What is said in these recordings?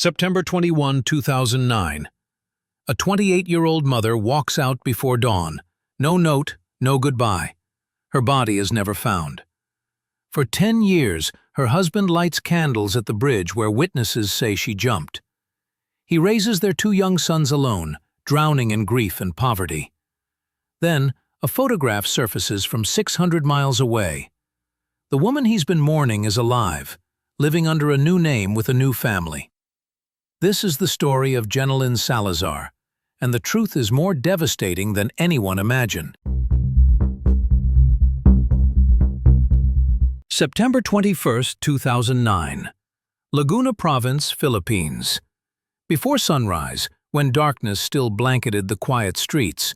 September 21, 2009. A 28-year-old mother walks out before dawn. No note, no goodbye. Her body is never found. For 10 years, her husband lights candles at the bridge where witnesses say she jumped. He raises their 2 young sons alone, drowning in grief and poverty. Then, a photograph surfaces from 600 miles away. The woman he's been mourning is alive, living under a new name with a new family. This is the story of Jenilyn Salazar, and the truth is more devastating than anyone imagined. September 21, 2009. Laguna Province, Philippines. Before sunrise, when darkness still blanketed the quiet streets,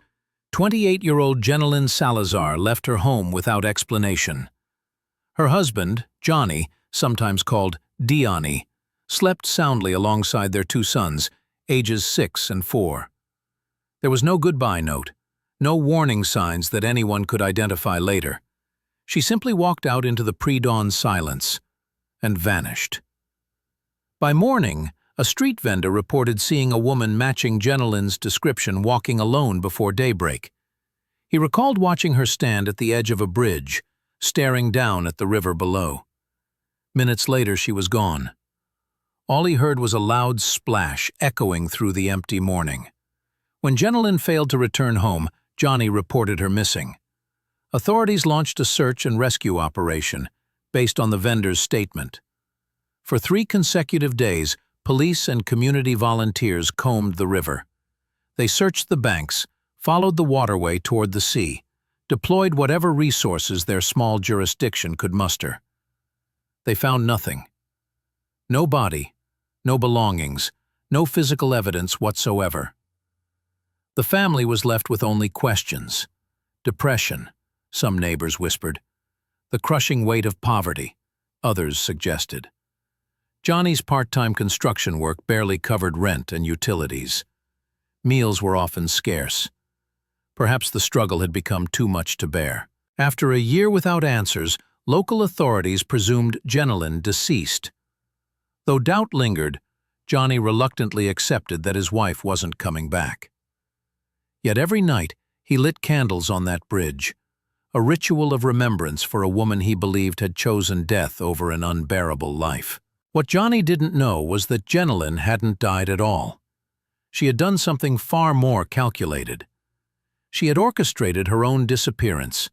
28-year-old Jenilyn Salazar left her home without explanation. Her husband, Johnny, sometimes called Diani, slept soundly alongside their 2 sons, ages 6 and 4. There was no goodbye note, no warning signs that anyone could identify later. She simply walked out into the pre-dawn silence and vanished. By morning, a street vendor reported seeing a woman matching Jenilyn's description walking alone before daybreak. He recalled watching her stand at the edge of a bridge, staring down at the river below. Minutes later, she was gone. All he heard was a loud splash echoing through the empty morning. When Jenilyn failed to return home, Johnny reported her missing. Authorities launched a search and rescue operation based on the vendor's statement. For 3 consecutive days, police and community volunteers combed the river. They searched the banks, followed the waterway toward the sea, deployed whatever resources their small jurisdiction could muster. They found nothing. No body, no belongings, no physical evidence whatsoever. The family was left with only questions. Depression, some neighbors whispered. The crushing weight of poverty, others suggested. Johnny's part-time construction work barely covered rent and utilities. Meals were often scarce. Perhaps the struggle had become too much to bear. After a year without answers, local authorities presumed Jenilyn deceased. Though doubt lingered, Johnny reluctantly accepted that his wife wasn't coming back. Yet every night, he lit candles on that bridge, a ritual of remembrance for a woman he believed had chosen death over an unbearable life. What Johnny didn't know was that Jenilyn hadn't died at all. She had done something far more calculated. She had orchestrated her own disappearance,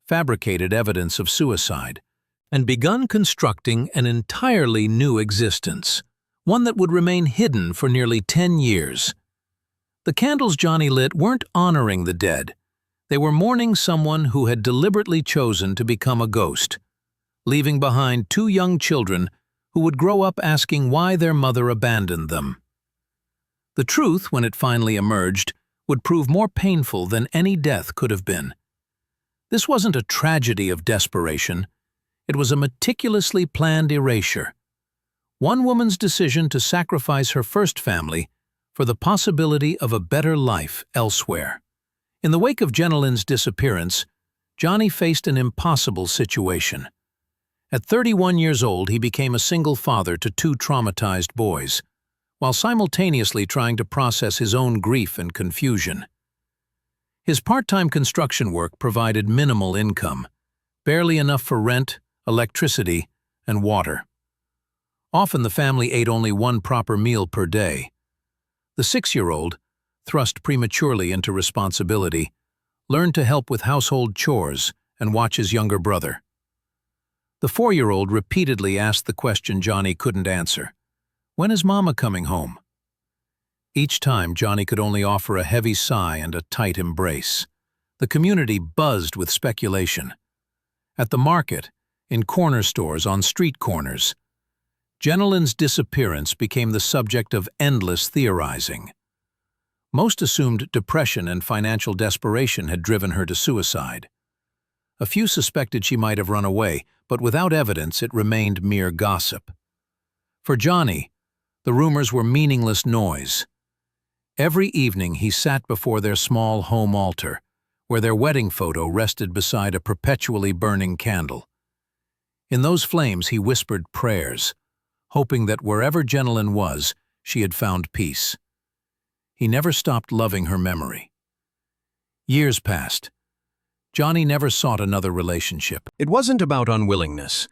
fabricated evidence of suicide, and begun constructing an entirely new existence, one that would remain hidden for nearly 10 years. The candles Johnny lit weren't honoring the dead. They were mourning someone who had deliberately chosen to become a ghost, leaving behind 2 young children who would grow up asking why their mother abandoned them. The truth, when it finally emerged, would prove more painful than any death could have been. This wasn't a tragedy of desperation. It was a meticulously planned erasure. One woman's decision to sacrifice her first family for the possibility of a better life elsewhere. In the wake of Jenilyn's disappearance, Johnny faced an impossible situation. At 31 years old, he became a single father to 2 traumatized boys, while simultaneously trying to process his own grief and confusion. His part-time construction work provided minimal income, barely enough for rent, electricity, and water. Often the family ate only 1 proper meal per day. The 6-year-old, thrust prematurely into responsibility, learned to help with household chores and watch his younger brother. The 4-year-old repeatedly asked the question Johnny couldn't answer. When is Mama coming home? Each time, Johnny could only offer a heavy sigh and a tight embrace. The community buzzed with speculation. At the market, in corner stores, on street corners, Jenilyn's disappearance became the subject of endless theorizing. Most assumed depression and financial desperation had driven her to suicide. A few suspected she might have run away, but without evidence it remained mere gossip. For Johnny, the rumors were meaningless noise. Every evening he sat before their small home altar, where their wedding photo rested beside a perpetually burning candle. In those flames he whispered prayers, hoping that wherever Jenilyn was, she had found peace. He never stopped loving her memory. Years passed. Johnny never sought another relationship. It wasn't about unwillingness.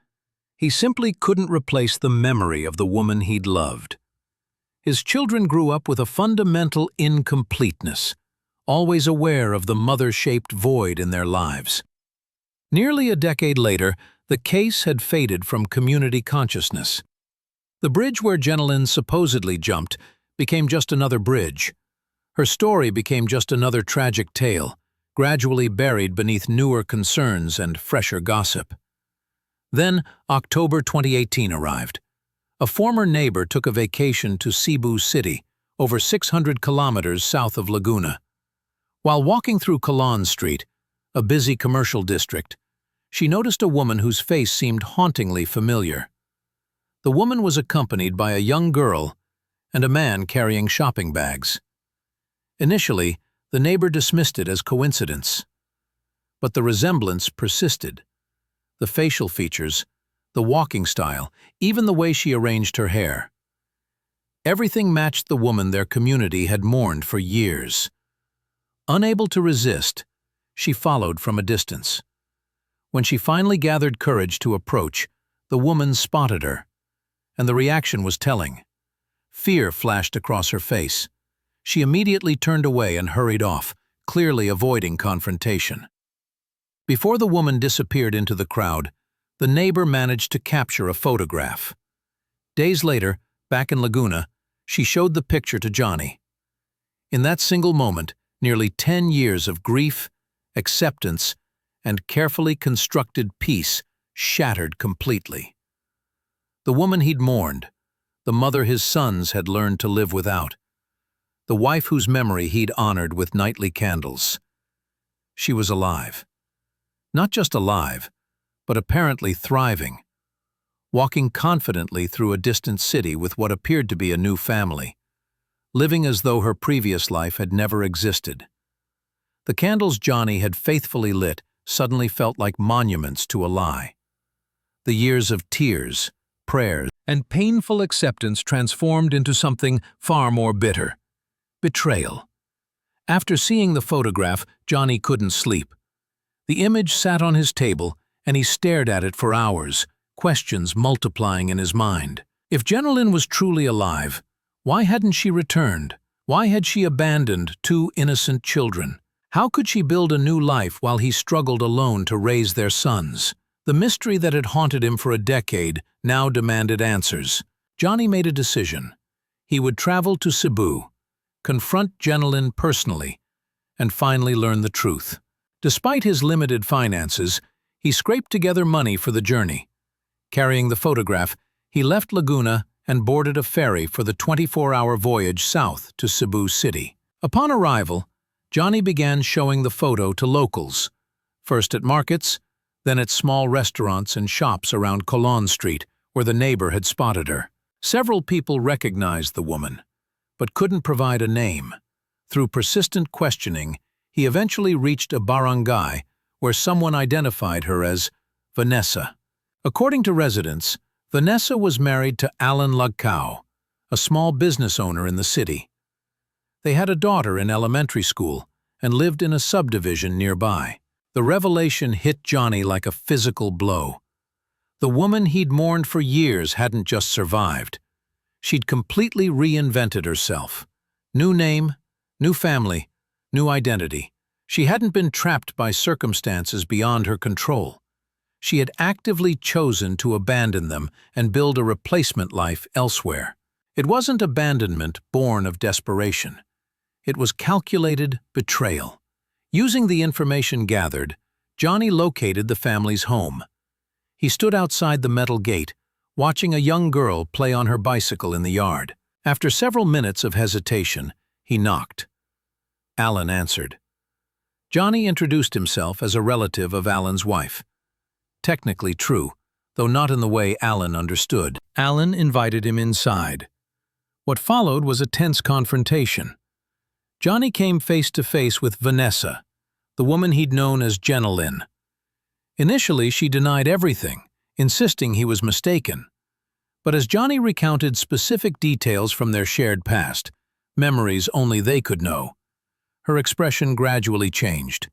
He simply couldn't replace the memory of the woman he'd loved. His children grew up with a fundamental incompleteness, always aware of the mother-shaped void in their lives. Nearly a decade later, the case had faded from community consciousness. The bridge where Jenilyn supposedly jumped became just another bridge. Her story became just another tragic tale, gradually buried beneath newer concerns and fresher gossip. Then, October 2018 arrived. A former neighbor took a vacation to Cebu City, over 600 kilometers south of Laguna. While walking through Colon Street, a busy commercial district, she noticed a woman whose face seemed hauntingly familiar. The woman was accompanied by a young girl and a man carrying shopping bags. Initially, the neighbor dismissed it as coincidence. But the resemblance persisted. The facial features, the walking style, even the way she arranged her hair. Everything matched the woman their community had mourned for years. Unable to resist, she followed from a distance. When she finally gathered courage to approach, the woman spotted her, and the reaction was telling. Fear flashed across her face. She immediately turned away and hurried off, clearly avoiding confrontation. Before the woman disappeared into the crowd, the neighbor managed to capture a photograph. Days later, back in Laguna, she showed the picture to Johnny. In that single moment, nearly 10 years of grief, acceptance, and carefully constructed peace shattered completely. The woman he'd mourned, the mother his sons had learned to live without, the wife whose memory he'd honored with nightly candles. She was alive. Not just alive, but apparently thriving, walking confidently through a distant city with what appeared to be a new family, living as though her previous life had never existed. The candles Johnny had faithfully lit suddenly felt like monuments to a lie. The years of tears, prayers, and painful acceptance transformed into something far more bitter: betrayal. After seeing the photograph, Johnny couldn't sleep. The image sat on his table, and he stared at it for hours, questions multiplying in his mind. If Jenilyn was truly alive, why hadn't she returned? Why had she abandoned 2 innocent children? How could she build a new life while he struggled alone to raise their sons? The mystery that had haunted him for a decade now demanded answers. Johnny made a decision. He would travel to Cebu, confront Jenilyn personally, and finally learn the truth. Despite his limited finances, he scraped together money for the journey. Carrying the photograph, he left Laguna and boarded a ferry for the 24-hour voyage south to Cebu City. Upon arrival, Johnny began showing the photo to locals, first at markets, then at small restaurants and shops around Colon Street, where the neighbor had spotted her. Several people recognized the woman, but couldn't provide a name. Through persistent questioning, he eventually reached a barangay where someone identified her as Vanessa. According to residents, Vanessa was married to ElevenLabs, a small business owner in the city. They had a daughter in elementary school and lived in a subdivision nearby. The revelation hit Johnny like a physical blow. The woman he'd mourned for years hadn't just survived. She'd completely reinvented herself. New name, new family, new identity. She hadn't been trapped by circumstances beyond her control. She had actively chosen to abandon them and build a replacement life elsewhere. It wasn't abandonment born of desperation. It was calculated betrayal. Using the information gathered, Johnny located the family's home. He stood outside the metal gate, watching a young girl play on her bicycle in the yard. After several minutes of hesitation, he knocked. Alan answered. Johnny introduced himself as a relative of Alan's wife. Technically true, though not in the way Alan understood. Alan invited him inside. What followed was a tense confrontation. Johnny came face to face with Vanessa, the woman he'd known as Jenilyn. Initially, she denied everything, insisting he was mistaken. But as Johnny recounted specific details from their shared past, memories only they could know, her expression gradually changed.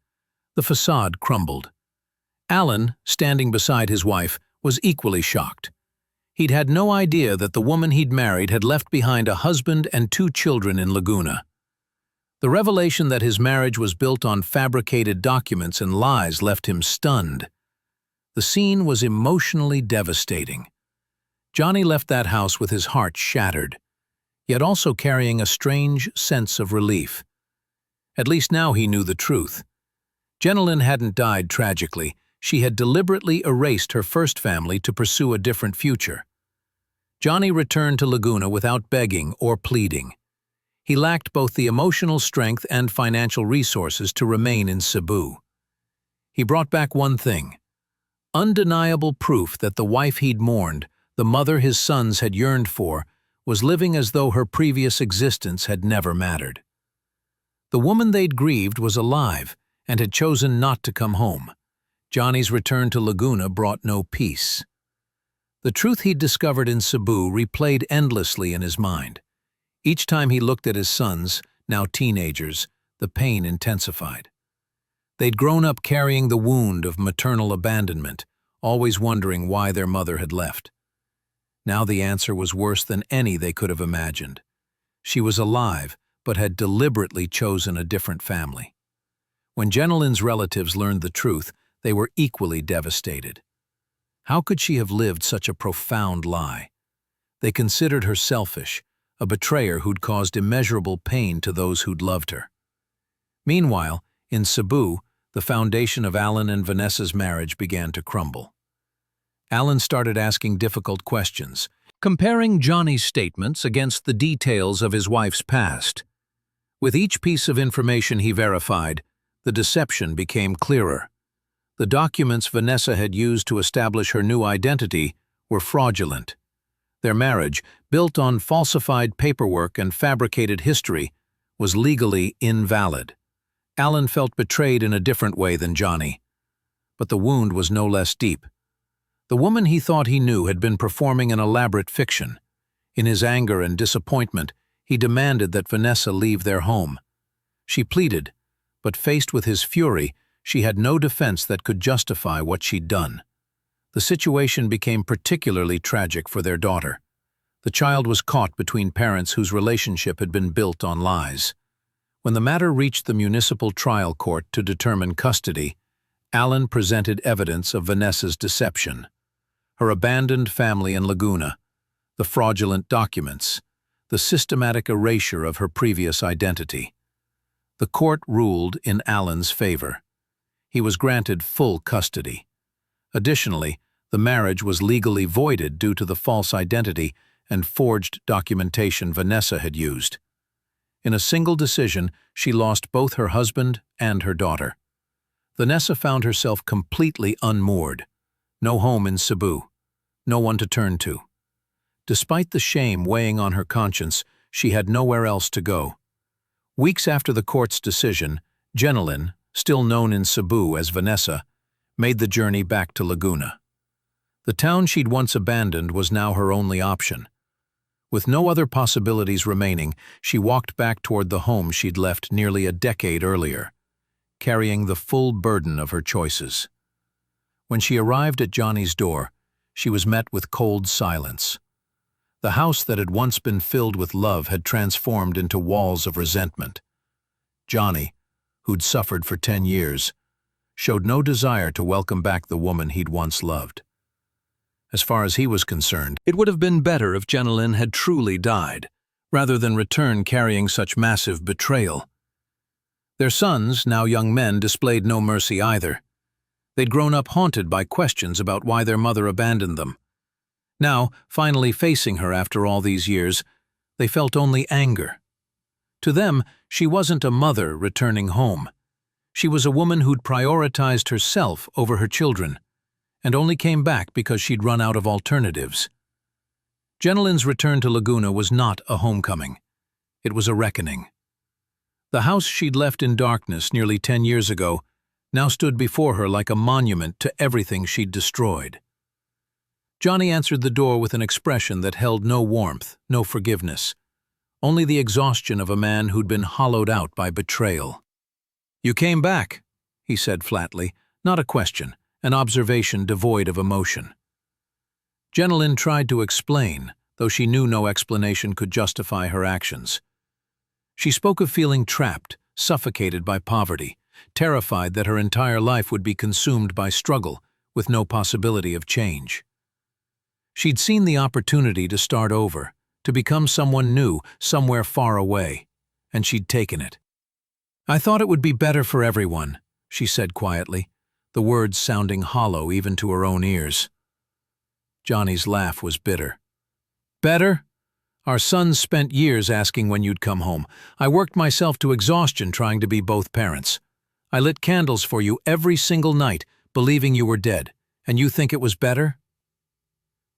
The facade crumbled. Alan, standing beside his wife, was equally shocked. He'd had no idea that the woman he'd married had left behind a husband and 2 children in Laguna. The revelation that his marriage was built on fabricated documents and lies left him stunned. The scene was emotionally devastating. Johnny left that house with his heart shattered, yet also carrying a strange sense of relief. At least now he knew the truth. Jenilyn hadn't died tragically. She had deliberately erased her first family to pursue a different future. Johnny returned to Laguna without begging or pleading. He lacked both the emotional strength and financial resources to remain in Cebu. He brought back one thing: undeniable proof that the wife he'd mourned, the mother his sons had yearned for, was living as though her previous existence had never mattered. The woman they'd grieved was alive and had chosen not to come home. Johnny's return to Laguna brought no peace. The truth he'd discovered in Cebu replayed endlessly in his mind. Each time he looked at his sons, now teenagers, the pain intensified. They'd grown up carrying the wound of maternal abandonment, always wondering why their mother had left. Now the answer was worse than any they could have imagined. She was alive, but had deliberately chosen a different family. When Jenilyn's relatives learned the truth, they were equally devastated. How could she have lived such a profound lie? They considered her selfish, a betrayer who'd caused immeasurable pain to those who'd loved her. Meanwhile, in Cebu, the foundation of Alan and Vanessa's marriage began to crumble. Alan started asking difficult questions, comparing Johnny's statements against the details of his wife's past. With each piece of information he verified, the deception became clearer. The documents Vanessa had used to establish her new identity were fraudulent. Their marriage, built on falsified paperwork and fabricated history, was legally invalid. Alan felt betrayed in a different way than Johnny. But the wound was no less deep. The woman he thought he knew had been performing an elaborate fiction. In his anger and disappointment, he demanded that Vanessa leave their home. She pleaded, but faced with his fury, she had no defense that could justify what she'd done. The situation became particularly tragic for their daughter. The child was caught between parents whose relationship had been built on lies. When the matter reached the municipal trial court to determine custody, Alan presented evidence of Vanessa's deception. Her abandoned family in Laguna, the fraudulent documents, the systematic erasure of her previous identity. The court ruled in Alan's favor. He was granted full custody. Additionally, the marriage was legally voided due to the false identity and forged documentation Vanessa had used. In a single decision, she lost both her husband and her daughter. Vanessa found herself completely unmoored. No home in Cebu, no one to turn to. Despite the shame weighing on her conscience, she had nowhere else to go. Weeks after the court's decision, Jenilyn, still known in Cebu as Vanessa, made the journey back to Laguna. The town she'd once abandoned was now her only option. With no other possibilities remaining, she walked back toward the home she'd left nearly a decade earlier, carrying the full burden of her choices. When she arrived at Johnny's door, she was met with cold silence. The house that had once been filled with love had transformed into walls of resentment. Johnny, who'd suffered for 10 years, showed no desire to welcome back the woman he'd once loved. As far as he was concerned, it would have been better if Jenilyn had truly died, rather than return carrying such massive betrayal. Their sons, now young men, displayed no mercy either. They'd grown up haunted by questions about why their mother abandoned them. Now, finally facing her after all these years, they felt only anger. To them, she wasn't a mother returning home. She was a woman who'd prioritized herself over her children, and only came back because she'd run out of alternatives. Jenilyn's return to Laguna was not a homecoming. It was a reckoning. The house she'd left in darkness nearly 10 years ago now stood before her like a monument to everything she'd destroyed. Johnny answered the door with an expression that held no warmth, no forgiveness, only the exhaustion of a man who'd been hollowed out by betrayal. "You came back," he said flatly, not a question, an observation devoid of emotion. Jenilyn tried to explain, though she knew no explanation could justify her actions. She spoke of feeling trapped, suffocated by poverty, terrified that her entire life would be consumed by struggle, with no possibility of change. She'd seen the opportunity to start over, to become someone new, somewhere far away, and she'd taken it. "I thought it would be better for everyone," she said quietly, the words sounding hollow even to her own ears. Johnny's laugh was bitter. "Better? Our sons spent years asking when you'd come home. I worked myself to exhaustion trying to be both parents. I lit candles for you every single night, believing you were dead, and you think it was better?"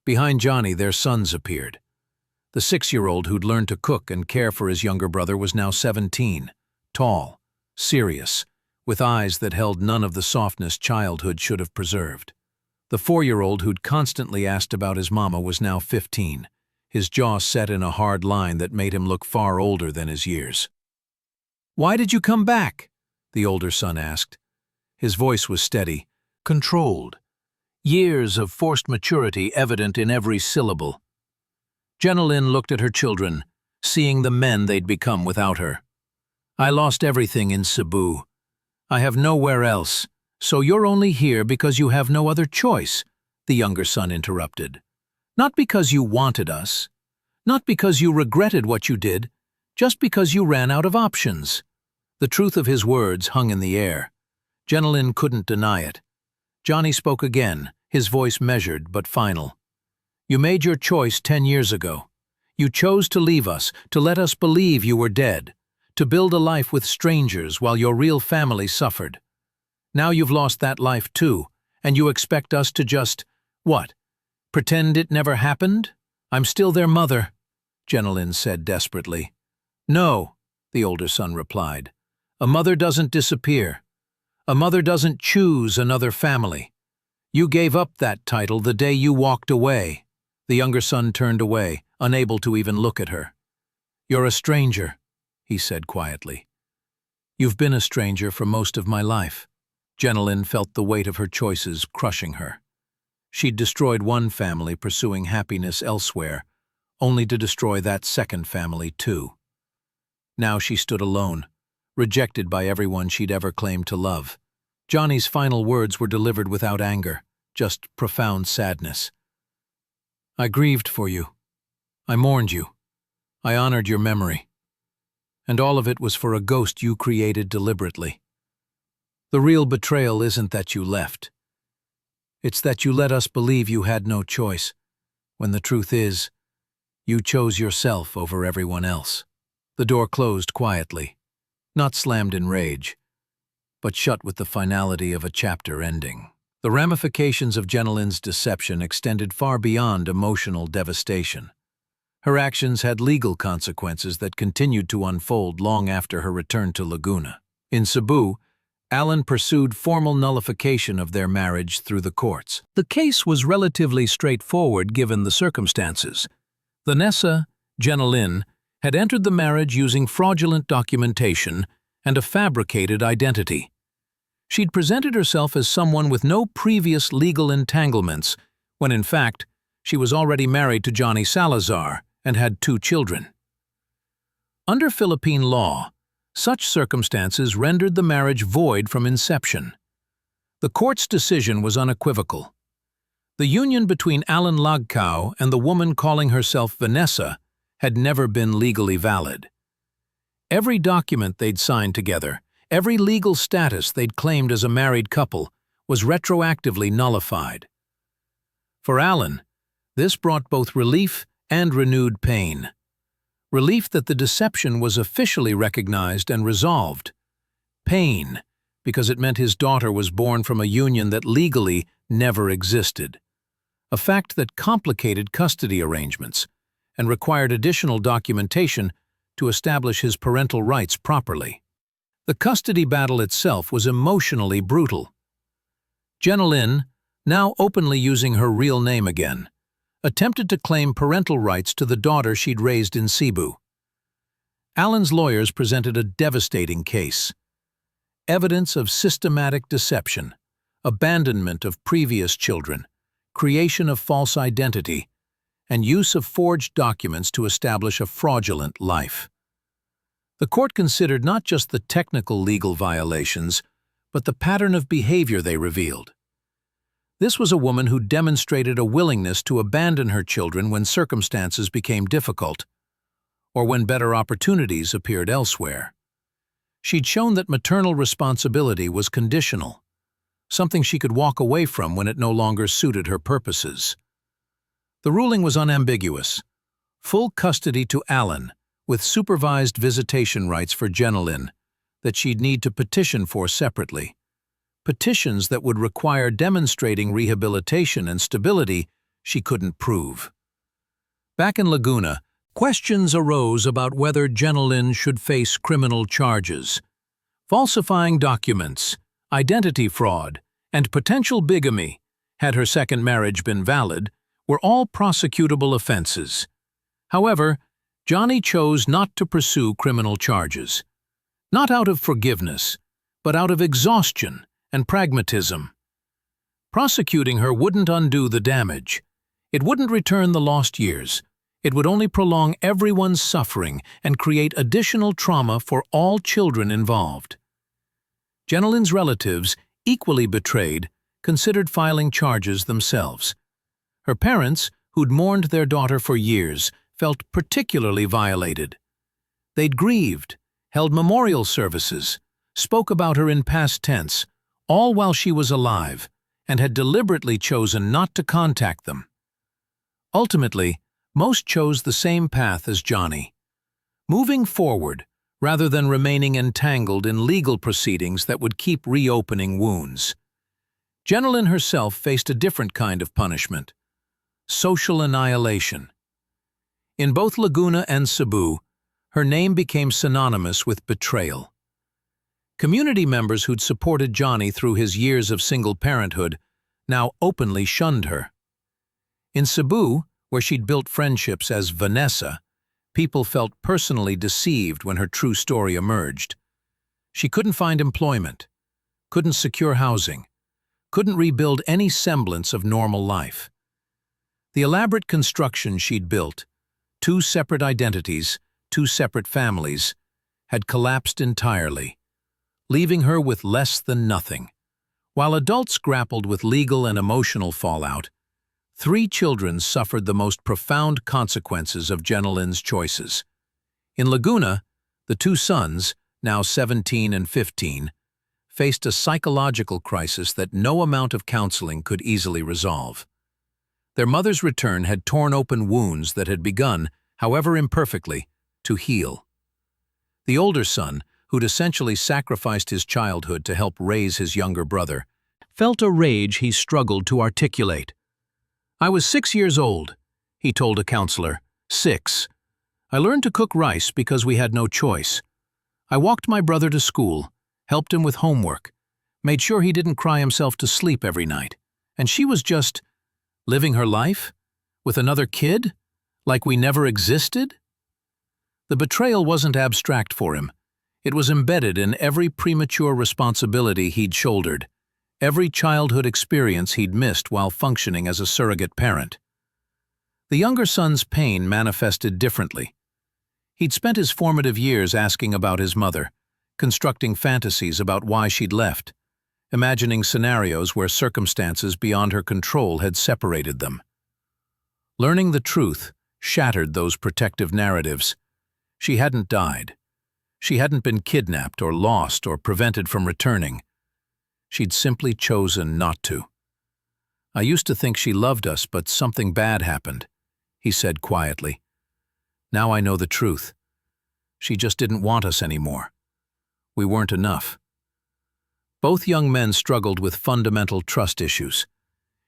Behind Johnny, their sons appeared. The 6-year-old who'd learned to cook and care for his younger brother was now 17, tall, serious, with eyes that held none of the softness childhood should have preserved. The 4-year-old who'd constantly asked about his mama was now 15, his jaw set in a hard line that made him look far older than his years. "Why did you come back?" the older son asked. His voice was steady, controlled, years of forced maturity evident in every syllable. Jenilyn looked at her children, seeing the men they'd become without her. "I lost everything in Cebu. I have nowhere else, so you're only here because you have no other choice," the younger son interrupted. "Not because you wanted us, not because you regretted what you did, just because you ran out of options." The truth of his words hung in the air. Jenilyn couldn't deny it. Johnny spoke again, his voice measured but final. "You made your choice 10 years ago. You chose to leave us, to let us believe you were dead, to build a life with strangers while your real family suffered. Now you've lost that life too, and you expect us to just, what, pretend it never happened? I'm still their mother," Jenilyn said desperately. "No," the older son replied. "A mother doesn't disappear. A mother doesn't choose another family. You gave up that title the day you walked away." The younger son turned away, unable to even look at her. "You're a stranger," he said quietly. "You've been a stranger for most of my life." Jenilyn felt the weight of her choices crushing her. She'd destroyed one family pursuing happiness elsewhere, only to destroy that second family too. Now she stood alone, rejected by everyone she'd ever claimed to love. Johnny's final words were delivered without anger, just profound sadness. "I grieved for you. I mourned you. I honored your memory. And all of it was for a ghost you created deliberately. The real betrayal isn't that you left. It's that you let us believe you had no choice, when the truth is, you chose yourself over everyone else." The door closed quietly, not slammed in rage, but shut with the finality of a chapter ending. The ramifications of Jenilyn's deception extended far beyond emotional devastation. Her actions had legal consequences that continued to unfold long after her return to Laguna. In Cebu, Alan pursued formal nullification of their marriage through the courts. The case was relatively straightforward given the circumstances. Vanessa, Jenilyn, had entered the marriage using fraudulent documentation and a fabricated identity. She'd presented herself as someone with no previous legal entanglements, when in fact, she was already married to Johnny Salazar and had 2 children. Under Philippine law, such circumstances rendered the marriage void from inception. The court's decision was unequivocal. The union between Alan Lagcao and the woman calling herself Vanessa had never been legally valid. Every document they'd signed together, every legal status they'd claimed as a married couple, was retroactively nullified. For Alan, this brought both relief and renewed pain. Relief that the deception was officially recognized and resolved. Pain, because it meant his daughter was born from a union that legally never existed. A fact that complicated custody arrangements and required additional documentation to establish his parental rights properly. The custody battle itself was emotionally brutal. Jenilyn, now openly using her real name again, attempted to claim parental rights to the daughter she'd raised in Cebu. Alan's lawyers presented a devastating case. Evidence of systematic deception, abandonment of previous children, creation of false identity, and use of forged documents to establish a fraudulent life. The court considered not just the technical legal violations, but the pattern of behavior they revealed. This was a woman who demonstrated a willingness to abandon her children when circumstances became difficult, or when better opportunities appeared elsewhere. She'd shown that maternal responsibility was conditional, something she could walk away from when it no longer suited her purposes. The ruling was unambiguous: full custody to Alan, with supervised visitation rights for Jenilyn, that she'd need to petition for separately. Petitions that would require demonstrating rehabilitation and stability she couldn't prove. Back in Laguna, questions arose about whether Jenilyn should face criminal charges. Falsifying documents, identity fraud, and potential bigamy, had her second marriage been valid, were all prosecutable offenses. However, Johnny chose not to pursue criminal charges. Not out of forgiveness, but out of exhaustion and pragmatism. Prosecuting her wouldn't undo the damage. It wouldn't return the lost years. It would only prolong everyone's suffering and create additional trauma for all children involved. Jenilyn's relatives, equally betrayed, considered filing charges themselves. Her parents, who'd mourned their daughter for years, felt particularly violated. They'd grieved, held memorial services, spoke about her in past tense, all while she was alive, and had deliberately chosen not to contact them. Ultimately, most chose the same path as Johnny, moving forward rather than remaining entangled in legal proceedings that would keep reopening wounds. Jenilyn herself faced a different kind of punishment: social annihilation. In both Laguna and Cebu, her name became synonymous with betrayal. Community members who'd supported Johnny through his years of single parenthood now openly shunned her. In Cebu, where she'd built friendships as Vanessa, people felt personally deceived when her true story emerged. She couldn't find employment, couldn't secure housing, couldn't rebuild any semblance of normal life. The elaborate construction she'd built, two separate identities, two separate families, had collapsed entirely, leaving her with less than nothing. While adults grappled with legal and emotional fallout, 3 children suffered the most profound consequences of Jenilyn's choices. In Laguna, the 2 sons, now 17 and 15, faced a psychological crisis that no amount of counseling could easily resolve. Their mother's return had torn open wounds that had begun, however imperfectly, to heal. The older son, who'd essentially sacrificed his childhood to help raise his younger brother, felt a rage he struggled to articulate. "I was 6 years old," he told a counselor. 6. "I learned to cook rice because we had no choice. I walked my brother to school, helped him with homework, made sure he didn't cry himself to sleep every night. And she was just living her life? With another kid? Like we never existed?" The betrayal wasn't abstract for him. It was embedded in every premature responsibility he'd shouldered, every childhood experience he'd missed while functioning as a surrogate parent. The younger son's pain manifested differently. He'd spent his formative years asking about his mother, constructing fantasies about why she'd left, imagining scenarios where circumstances beyond her control had separated them. Learning the truth shattered those protective narratives. She hadn't died. She hadn't been kidnapped or lost or prevented from returning. She'd simply chosen not to. "I used to think she loved us, but something bad happened," he said quietly. "Now I know the truth. She just didn't want us anymore. We weren't enough." Both young men struggled with fundamental trust issues.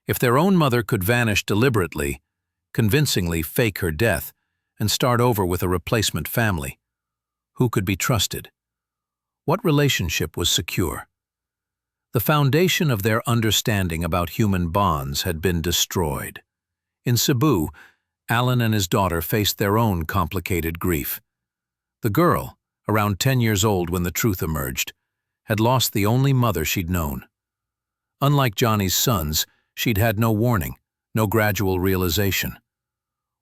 If their own mother could vanish deliberately, convincingly fake her death, and start over with a replacement family, who could be trusted? What relationship was secure? The foundation of their understanding about human bonds had been destroyed. In Cebu, Alan and his daughter faced their own complicated grief. The girl, around 10 years old when the truth emerged, had lost the only mother she'd known. Unlike Johnny's sons, she'd had no warning, no gradual realization.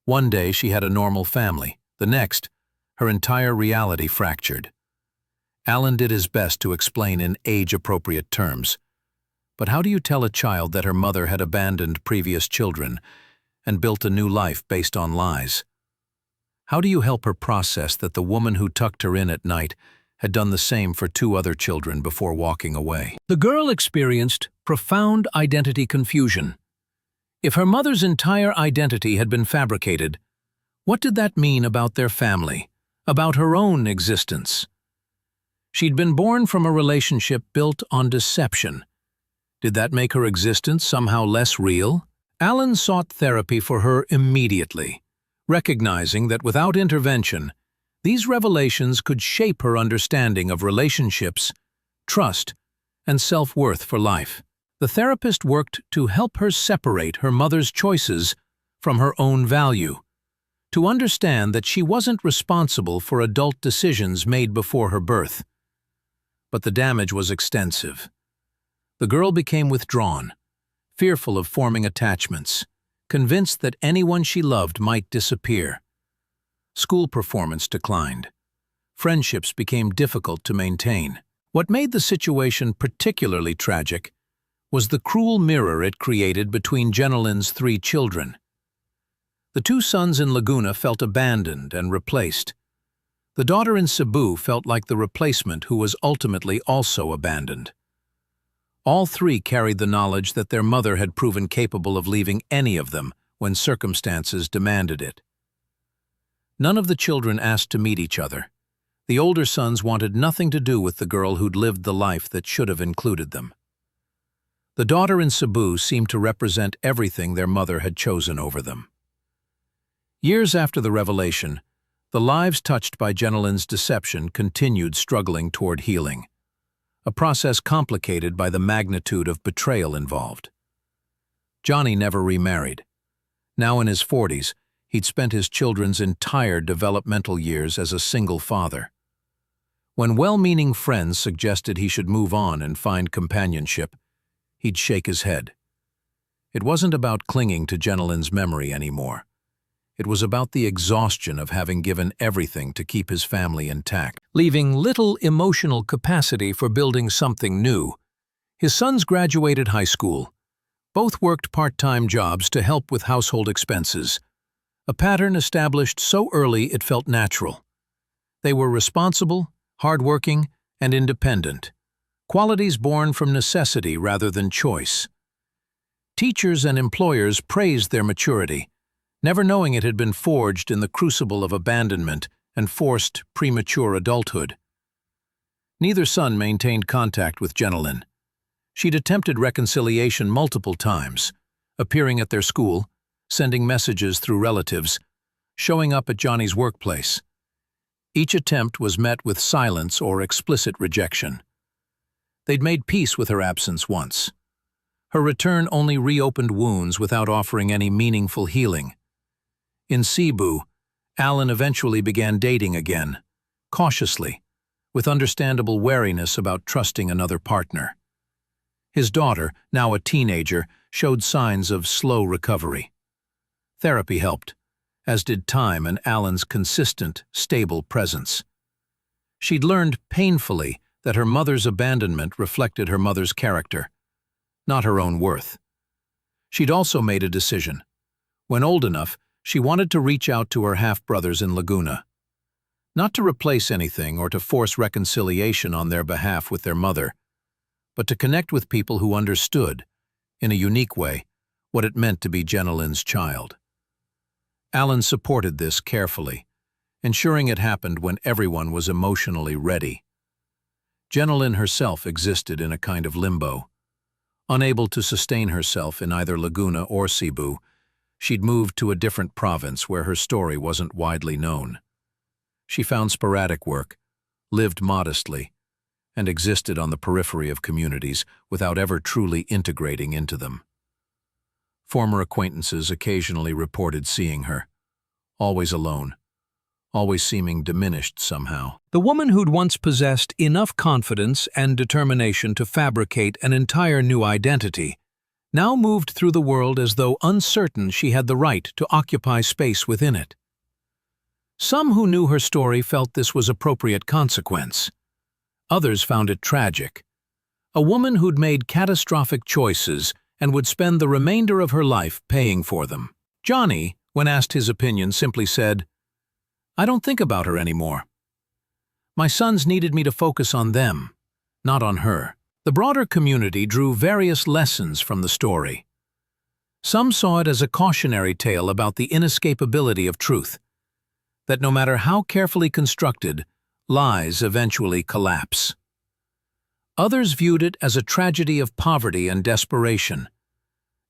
One day she had a normal family, the next, her entire reality fractured. Alan did his best to explain in age-appropriate terms. But how do you tell a child that her mother had abandoned previous children and built a new life based on lies? How do you help her process that the woman who tucked her in at night had done the same for 2 other children before walking away? The girl experienced profound identity confusion. If her mother's entire identity had been fabricated, what did that mean about their family, about her own existence? She'd been born from a relationship built on deception. Did that make her existence somehow less real? Alan sought therapy for her immediately, recognizing that without intervention, these revelations could shape her understanding of relationships, trust, and self-worth for life. The therapist worked to help her separate her mother's choices from her own value, to understand that she wasn't responsible for adult decisions made before her birth. But the damage was extensive. The girl became withdrawn, fearful of forming attachments, convinced that anyone she loved might disappear. School performance declined. Friendships became difficult to maintain. What made the situation particularly tragic was the cruel mirror it created between Jenilin's 3 children. The 2 sons in Laguna felt abandoned and replaced. The daughter in Cebu felt like the replacement who was ultimately also abandoned. All 3 carried the knowledge that their mother had proven capable of leaving any of them when circumstances demanded it. None of the children asked to meet each other. The older sons wanted nothing to do with the girl who'd lived the life that should have included them. The daughter in Cebu seemed to represent everything their mother had chosen over them. Years after the revelation, the lives touched by Jenilin's deception continued struggling toward healing, a process complicated by the magnitude of betrayal involved. Johnny never remarried. Now in his 40s, he'd spent his children's entire developmental years as a single father. When well-meaning friends suggested he should move on and find companionship, he'd shake his head. It wasn't about clinging to Jenilin's memory anymore. It was about the exhaustion of having given everything to keep his family intact, leaving little emotional capacity for building something new. His sons graduated high school. Both worked part-time jobs to help with household expenses, a pattern established so early it felt natural. They were responsible, hardworking, and independent, qualities born from necessity rather than choice. Teachers and employers praised their maturity, never knowing it had been forged in the crucible of abandonment and forced premature adulthood. Neither son maintained contact with Jenilin. She'd attempted reconciliation multiple times, appearing at their school, sending messages through relatives, showing up at Johnny's workplace. Each attempt was met with silence or explicit rejection. They'd made peace with her absence once. Her return only reopened wounds without offering any meaningful healing. In Cebu, Alan eventually began dating again, cautiously, with understandable wariness about trusting another partner. His daughter, now a teenager, showed signs of slow recovery. Therapy helped, as did time and Alan's consistent, stable presence. She'd learned painfully that her mother's abandonment reflected her mother's character, not her own worth. She'd also made a decision. When old enough, she wanted to reach out to her half-brothers in Laguna. Not to replace anything or to force reconciliation on their behalf with their mother, but to connect with people who understood, in a unique way, what it meant to be Jenilin's child. Alan supported this carefully, ensuring it happened when everyone was emotionally ready. Jenilin herself existed in a kind of limbo. Unable to sustain herself in either Laguna or Cebu, she'd moved to a different province where her story wasn't widely known. She found sporadic work, lived modestly, and existed on the periphery of communities without ever truly integrating into them. Former acquaintances occasionally reported seeing her, always alone, always seeming diminished somehow. The woman who'd once possessed enough confidence and determination to fabricate an entire new identity now moved through the world as though uncertain she had the right to occupy space within it. Some who knew her story felt this was appropriate consequence. Others found it tragic. A woman who'd made catastrophic choices and would spend the remainder of her life paying for them. Johnny, when asked his opinion, simply said, "I don't think about her anymore. My sons needed me to focus on them, not on her." The broader community drew various lessons from the story. Some saw it as a cautionary tale about the inescapability of truth, that no matter how carefully constructed, lies eventually collapse. Others viewed it as a tragedy of poverty and desperation,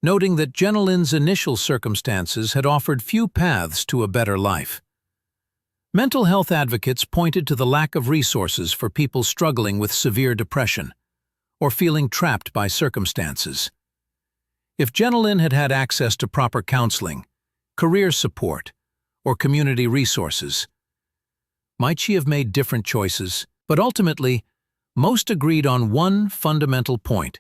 noting that Jenilyn's initial circumstances had offered few paths to a better life. Mental health advocates pointed to the lack of resources for people struggling with severe depression or feeling trapped by circumstances. If Jenilyn had had access to proper counseling, career support, or community resources, might she have made different choices? But ultimately, most agreed on one fundamental point.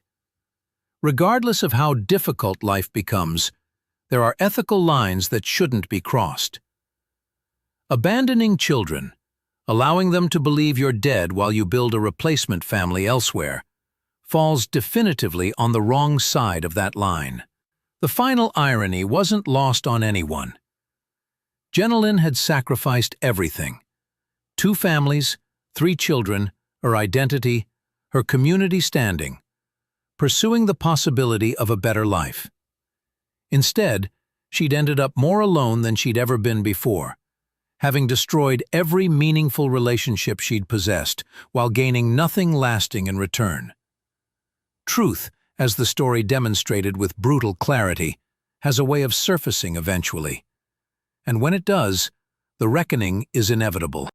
Regardless of how difficult life becomes, there are ethical lines that shouldn't be crossed. Abandoning children, allowing them to believe you're dead while you build a replacement family elsewhere, falls definitively on the wrong side of that line. The final irony wasn't lost on anyone. Jenilyn had sacrificed everything: 2 families, 3 children, her identity, her community standing, pursuing the possibility of a better life. Instead, she'd ended up more alone than she'd ever been before, having destroyed every meaningful relationship she'd possessed while gaining nothing lasting in return. Truth, as the story demonstrated with brutal clarity, has a way of surfacing eventually. And when it does, the reckoning is inevitable.